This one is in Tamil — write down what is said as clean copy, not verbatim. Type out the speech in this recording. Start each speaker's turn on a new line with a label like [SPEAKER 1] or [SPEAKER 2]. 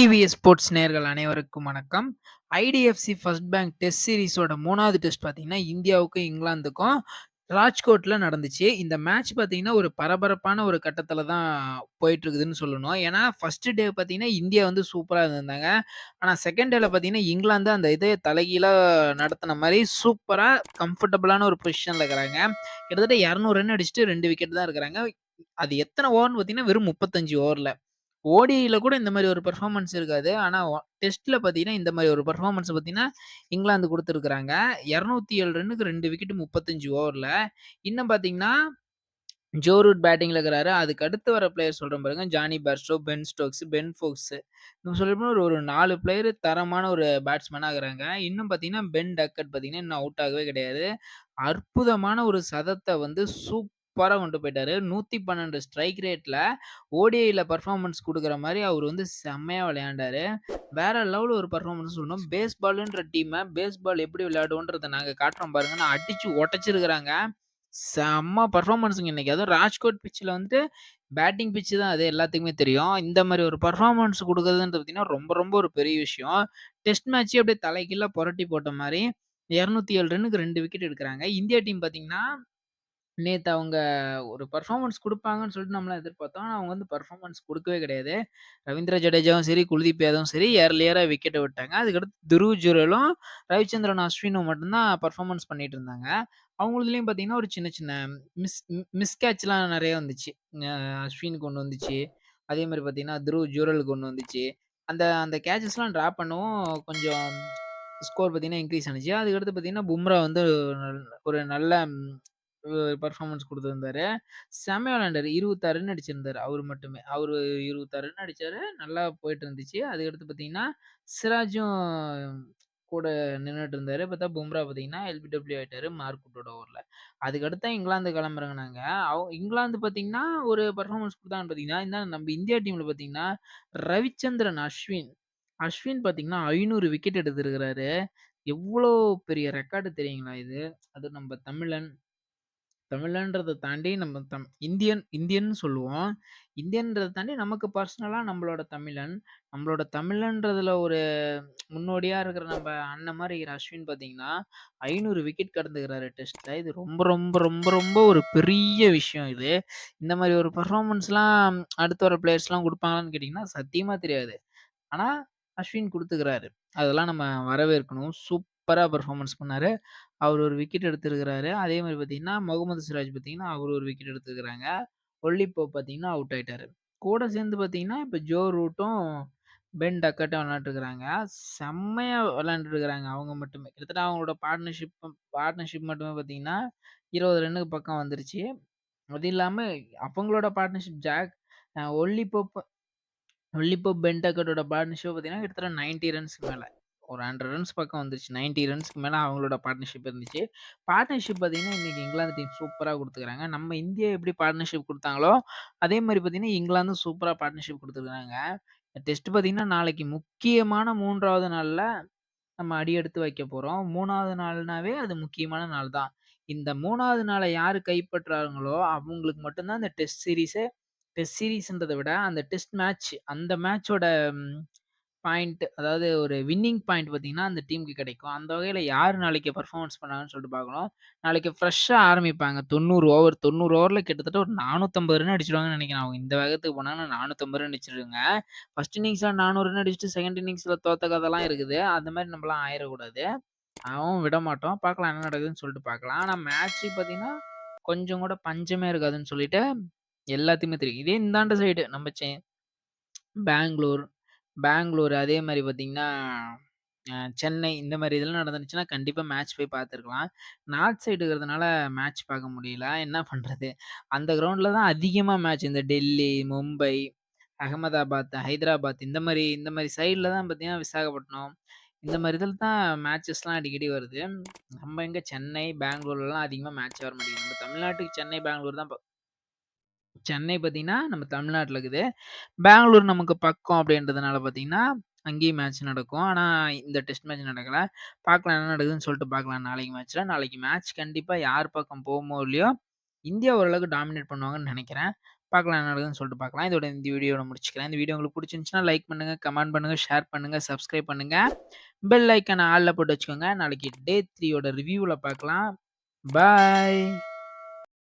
[SPEAKER 1] டிவிஎஸ் ஸ்போர்ட்ஸ் நேயர்கள் அனைவருக்கும் வணக்கம். ஐடிஎஃப்சி ஃபர்ஸ்ட் பேங்க் டெஸ்ட் சீரிஸோட 3வது டெஸ்ட் பார்த்தீங்கன்னா, இந்தியாவுக்கும், இங்கிலாந்துக்கும் ராஜ்கோட்ல நடந்துச்சு. இந்த மேட்ச் பார்த்தீங்கன்னா, ஒரு பரபரப்பான ஒரு கட்டத்தில தான் போயிட்டுருக்குதுன்னு சொல்லணும். ஏன்னா, ஃபர்ஸ்ட் டே பார்த்தீங்கன்னா, இந்தியா வந்து சூப்பரா இருந்திருந்தாங்க. ஆனா, செகண்ட் டேல பார்த்தீங்கன்னா, இங்கிலாந்து அந்த இத தலைகீழா நடத்துன மாரி சூப்பரா கம்ஃபர்டபுளான ஒரு பொசிஷன்ல இருக்கிறாங்க. கிட்டத்தட்ட 200 ரன் அடிச்சுட்டு 2 விக்கெட் தான் இருக்கிறாங்க. அது எத்தன ஓவர்ன்னு பார்த்தீங்கன்னா, வெறும் 35 ஓவர்ல. ஓடிஐல கூட இந்த மாரி ஒரு பெர்ஃபார்மன்ஸ் இருக்காது. ஆனா டெஸ்ட்ல பார்த்தீங்கன்னா, இந்த மாரி ஒரு பெர்ஃபார்மன்ஸ் பார்த்தீங்கன்னா, இங்கிலாந்து குடுத்துருக்காங்க. 207 ரன்னுக்கு 2 விக்கெட் 35 ஓவர்ல. இன்னும் பார்த்தீங்கன்னா, ஜோ ரூட் பேட்டிங்ல இருக்கிறாரு. அதுக்கு அடுத்து வர பிளேயர் சொல்றேன் பாருங்க. Jonny Bairstow, Ben Stokes, Ben Foakes. இன்னும் சொல்லப்போனா ஒரு 4 பிளேயர் தரமான ஒரு பேட்ஸ்மேனா இருக்கிறாங்க. இன்னும் பார்த்தீங்கன்னா, பென் டக்கட் பார்த்தீங்கன்னா, இன்னும் அவுட் ஆகவே கிடையாது. அற்புதமான ஒரு சதத்த வந்து சூப்பரா கொண்டு போயிட்டாரு. 112 ஸ்ட்ரைக் ரேட்ல ஓடிஐல பெர்ஃபார்மன்ஸ் குடுக்குற மாரி அவரு வந்து செம்மையா விளையாண்டாரு. வேற லெவல் ஒரு பெர்ஃபார்மன்ஸ் சொல்லணும். பேஸ்பால்ன்ற பேஸ்பால் எப்படி விளையாடுவோன்றத நாங்க காட்டுறோம் பாருங்கன்னு அடிச்சு உடைச்சிருக்கிறாங்க. செம்ம பெர்ஃபார்மன்ஸ்ங்க இன்னைக்கு. அதுவும் ராஜ்கோட் பிட்ச்ல வந்துட்டு பேட்டிங் பிட்ச் தான் அது எல்லாத்துக்குமே தெரியும். இந்த மாரி ஒரு பெர்ஃபார்மன்ஸ் குடுக்குறதுன்றது பார்த்தீங்கன்னா, ரொம்ப ரொம்ப ஒரு பெரிய விஷயம். டெஸ்ட் மேட்ச்சே அப்படியே தலைகீழா புரட்டி போட்ட மாரி 207 ரன்னுக்கு 2 விக்கெட் எடுக்குறாங்க. இந்தியா டீம் பார்த்தீங்கன்னா நேத்து அவங்க ஒரு பெர்ஃபார்மன்ஸ் குடுப்பாங்கன்னு சொல்லிட்டு நம்மலாம் எதிர்பார்த்தோம். ஆனா அவங்க வந்து பெர்ஃபார்மன்ஸ் குடுக்கவே கிடையாது. ரவீந்திர ஜடேஜாவும் சரி, குல்தீப் யாதவும் சரி ஏர்லியரா விக்கெட்ட விட்டாங்க. அதுக்கடுத்து துருவ் ஜுரலும், ரவிச்சந்திரன் அஸ்வினும் மட்டும் தான் பெர்ஃபார்மன்ஸ் பண்ணிட்டு இருந்தாங்க. அவங்களுதுலயும் பார்த்தீங்கன்னா, ஒரு சின்ன சின்ன மிஸ் கேட்ச்லாம் நெறைய வந்துச்சு. அஸ்வினுக்கு ஒண்ணு வந்துச்சு. அதே மாரி பார்த்தீங்கன்னா, துருவ் ஜுரலுக்கு ஒண்ணு வந்துச்சு. அந்த அந்த கேட்சஸ்லாம் டிராப் பண்ணவும் கொஞ்சம் ஸ்கோர் பார்த்தீங்கன்னா, இன்கிரீஸ் ஆனுச்சு. அதுக்கடுத்து பார்த்தீங்கன்னா, பும்ரா வந்து ஒரு நல்ல பெர்ஃபார்மன்ஸ் குடுத்திருந்தாரு. செம்மையா விளையாண்டாரு. 26 ரன் அடிச்சிருந்தாரு அவரு மட்டுமே. அவரு 26 ரன் அடிச்சாரு. நல்லா போயிட்டு இருந்துச்சு. அதுக்கடுத்து பார்த்தீங்கன்னா, சிராஜும் கூட நின்னுட்டு இருந்தாரு. பார்த்தா பும்ரா பார்த்தீங்கன்னா, எல்பிடபிள்யூ ஆயிட்டாரு மார்க்வுட்டோட ஓவர்ல. அதுக்கடுத்து தான் இங்கிலாந்து கிளம்பிறங்குனாங்க. இங்கிலாந்து பார்த்தீங்கன்னா, ஒரு பெர்ஃபார்மன்ஸ் குடுத்தாங்கன்னு பார்த்தீங்கன்னா, நம்ம இந்தியா டீம்ல பார்த்தீங்கன்னா, ரவிச்சந்திரன் அஸ்வின். அஸ்வின் பார்த்தீங்கன்னா, 500 விக்கெட் எடுத்திருக்கிறாரு. எவ்ளோ பெரிய ரெக்கார்டு தெரியுங்களா இது? அதுவும் நம்ம தமிழன். தமிழன்றத தாண்டி நம்ம இந்தியன் இந்தியன்னு சொல்லுவோம். இந்தியன்றத தாண்டி நமக்கு பர்சனலா நம்மளோட தமிழன். நம்மளோட தமிழன்றதுல ஒரு முன்னோடியா இருக்கிற நம்ம அண்ணன் மாரி இருக்கிற அஸ்வின் பார்த்தீங்கன்னா, 500 விக்கெட் கடந்துக்கிறாரு டெஸ்ட்ல. இது ரொம்ப, ரொம்ப, ரொம்ப, ரொம்ப ஒரு பெரிய விஷயம் இது. இந்த மாரி ஒரு பெர்ஃபார்மன்ஸ்லாம் அடுத்து வர பிளேயர்ஸ்லாம் குடுப்பாங்களான்னு கேட்டீங்கன்னா, சத்தியமா தெரியாது. ஆனா, அஸ்வின் குடுத்துக்கிறாரு. அதெல்லாம் நம்ம வரவேற்கணும். சூப்பரா பெர்ஃபார்மன்ஸ் பண்ணாரு. அவரு ஒரு விக்கெட் எடுத்திருக்கிறாரு. அதே மாரி பார்த்தீங்கன்னா, முகமது சிராஜ் பார்த்தீங்கன்னா, அவரு ஒரு விக்கெட் எடுத்திருக்கிறாங்க. ஒல்லி போப் பார்த்தீங்கன்னா, அவுட் ஆயிட்டாரு. கூட சேர்ந்து பார்த்தீங்கன்னா, இப்ப ஜோ ரூட்டும், பென் டக்கட்டும் விளையாண்டுருக்கிறாங்க. செம்மையா விளையாண்டுருக்கிறாங்க அவங்க மட்டுமே. கிட்டத்தட்ட அவங்களோட பார்ட்னர்ஷிப் மட்டுமே பார்த்தீங்கன்னா, 20 ரன்னுக்கு பக்கம் வந்துருச்சு. அது இல்லாம அவங்களோட பார்ட்னர்ஷிப் ஒல்லி போப் பென் டக்கட்டோட பார்ட்னர்ஷிப் பார்த்தீங்கன்னா, கிட்டத்தட்ட 90 ரன்ஸ்க்கு மேல. ஒரு 100 ரன்ஸ் பக்கம் வந்துருச்சு. 90 ரன்ஸ்க்கு மேல அவங்களோட பார்ட்னர்ஷிப் இருந்துச்சு. பார்ட்னர்ஷிப் பார்த்தீங்கன்னா, இன்னைக்கு இங்கிலாந்து டீம் சூப்பரா குடுத்துருக்காங்க. நம்ம இந்தியா எப்படி பார்ட்னர்ஷிப் குடுத்தாங்களோ, அதே மாரி பார்த்தீங்கன்னா, இங்கிலாந்தும் சூப்பரா பார்ட்னர்ஷிப் குடுத்துருக்காங்க. டெஸ்ட் பார்த்தீங்கன்னா, நாளைக்கு முக்கியமான 3வது நாள்ல நம்ம அடி எடுத்து வைக்க போறோம். 3வது நாள்னாவே அது முக்கியமான நாள் தான். இந்த 3வது நாள யாரு கைப்பற்றாங்களோ, அவங்களுக்கு மட்டும் தான் இந்த டெஸ்ட் சீரிஸ்ன்றத விட அந்த டெஸ்ட் மேட்ச் அந்த மேட்சோட பாயிண்ட் அதாவது ஒரு வின்னிங் பாயிண்ட் பார்த்தீங்கன்னா, அந்த டீமுக்கு கிடைக்கும். அந்த வகையில யார் நாளைக்கு பெர்ஃபார்மன்ஸ் பண்ணாங்கன்னு சொல்லிட்டு பார்க்கணும். நாளைக்கு ஃப்ரெஷ்ஷா ஆரம்பிப்பாங்க. 90 ஓவர்ல கிட்டத்தட்ட ஒரு 450 ரன் அடிச்சுருவாங்கன்னு நெனைக்கிறேன். அவங்க இந்த வேகத்துக்கு போனாங்கன்னா 450 ரன் அடிச்சுருங்க. ஃபர்ஸ்ட் இன்னிங்ஸ்ல 400 ரன் அடிச்சுட்டு, செகண்ட் இன்னிங்ஸ்ல தோத்த கதலாம் இருக்குது. அந்த மாரி நம்மலாம் ஆயிறக்கூடாது. அவவும் விடமாட்டோம். பார்க்கலாம் என்ன நடக்குதுன்னு சொல்லிட்டு பார்க்கலாம். ஆனா மேட்ச் பார்த்தீங்கன்னா, கொஞ்சம் கூட பஞ்சமே இருக்காதுன்னு சொல்லிட்டு எல்லாத்துக்குமே தெரியும். இதே இந்தாண்ட சைடு நம்ம பெங்களூர் பெங்களூர் அதே மாரி பார்த்தீங்கன்னா, சென்னை இந்த மாரி இதெல்லாம் நடந்துச்சுன்னா, கண்டிப்பா மேட்ச் போய் பார்த்துருக்கலாம். நார்த் சைடு இருக்கிறதுனால மேட்ச் பார்க்க முடியல. என்ன பண்றது? அந்த கிரவுண்ட்ல தான் அதிகமா மேட்ச். இந்த டெல்லி, மும்பை, அகமதாபாத், ஹைதராபாத் இந்த மாரி சைட்ல தான் பார்த்தீங்கன்னா, விசாகப்பட்டினம் இந்த மாரி இதில தான் மேட்சஸ்லாம் அடிக்கடி வருது. நம்ம எங்க சென்னை, பெங்களூர்லலாம் அதிகமா மேட்ச் வர மாட்டேங்குது. நம்ம தமிழ்நாட்டுக்கு சென்னை, பெங்களூர் தான் சென்னை பார்த்தீங்கன்னா, நம்ம தமிழ்நாட்ல இருக்குது. பெங்களூர் நமக்கு பக்கம் அப்படின்றதுனால பார்த்தீங்கன்னா, அங்கேயும் மேட்ச் நடக்கும். ஆனா, இந்த டெஸ்ட் மேட்ச் நடக்கல. பார்க்கலாம் என்ன நடக்குதுன்னு சொல்லிட்டு பார்க்கலாம் நாளைக்கு மேட்ச்ல. நாளைக்கு மேட்ச் கண்டிப்பா யார் பக்கம் போகுமோ இல்லையோ, இந்தியா ஓரளவுக்கு டாமினேட் பண்ணுவாங்கன்னு நெனைக்கிறேன். பார்க்கலாம் என்ன நடக்குதுன்னு சொல்லிட்டு பார்க்கலாம். இதோட இந்த வீடியோவ முடிச்சுக்கிறேன். இந்த வீடியோ உங்களுக்கு புடிச்சிருந்துச்சுன்னா லைக் பண்ணுங்க, கமெண்ட் பண்ணுங்க, ஷேர் பண்ணுங்க, சப்ஸ்கிரைப் பண்ணுங்க. பெல் ஐகான ஆல்ல போட்டு வச்சுக்கோங்க. நாளைக்கு டே 3 ஓட ரிவ்யூல பார்க்கலாம். பாய்.